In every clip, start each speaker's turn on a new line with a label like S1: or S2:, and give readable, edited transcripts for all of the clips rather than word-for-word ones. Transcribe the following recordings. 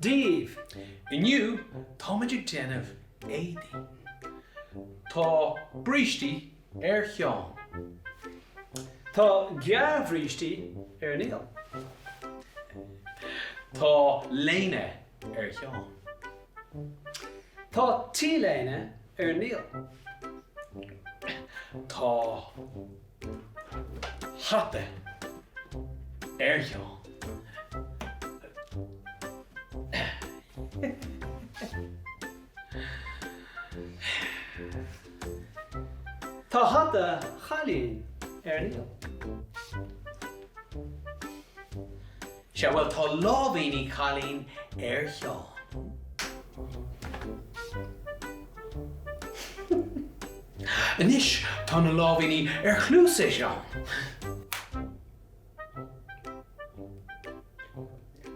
S1: Díomh.
S2: Inniu, táiméidir déanamh éadaí. Tá brístí Seán.
S1: Tá gearhrístí Niall.
S2: Tá léine Seán.
S1: Tá tíléine Niall.
S2: Tá hata Seán.
S1: Tá hata chalín Niall.
S2: Se bhfuil tá lámhaoiní chalín Seán. Inis tá na lámhaoiní chlús Seán.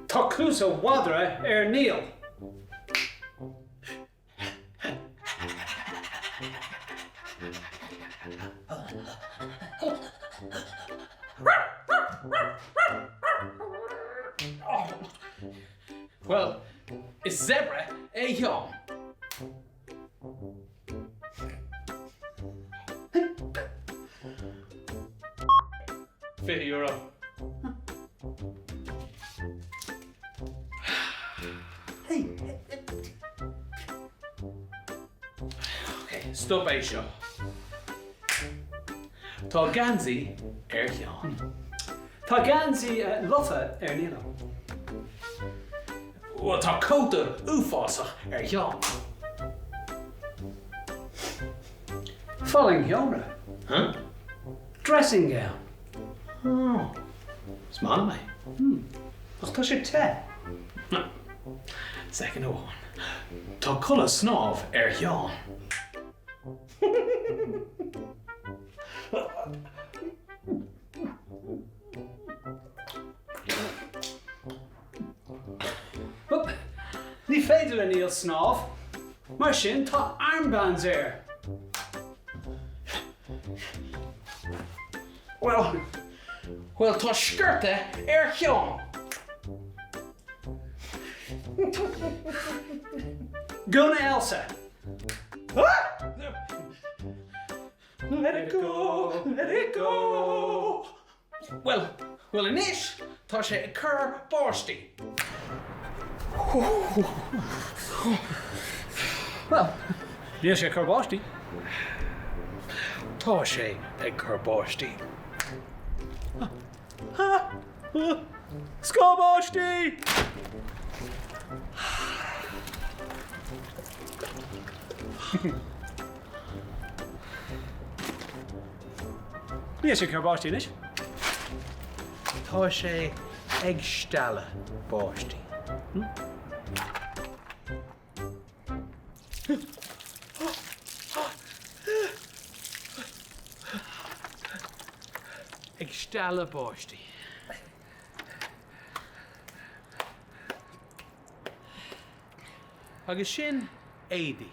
S1: Tá clús a wadra Niall.
S2: Well, is zebra Seán. €50. Okay, stop é seo. Tá gansaí Seán.
S1: Tá gansaí lufa Niall.
S2: Well, tá cóta uafásach Seán.
S1: Falling Hiomra.
S2: Huh?
S1: Dressing gown.
S2: Oh, smart mate.
S1: Ach tá sé te.
S2: Second one. Tá colour snáb Seán.
S1: Ní féidir le Niall snáb. Mar sin tá armbands
S2: Well, tá skirte Seán.
S1: Gona Elsa.
S2: Let it go, let it go. Well, inis tá sé cur báistí.
S1: Well, níl sé carbáistí.
S2: Tá sé cur báistí.
S1: Scóbáistí! Níl sé carbáistí inis.
S2: Tá sé agstalla báistí. Agstalla báistí. Agus sin éadaí.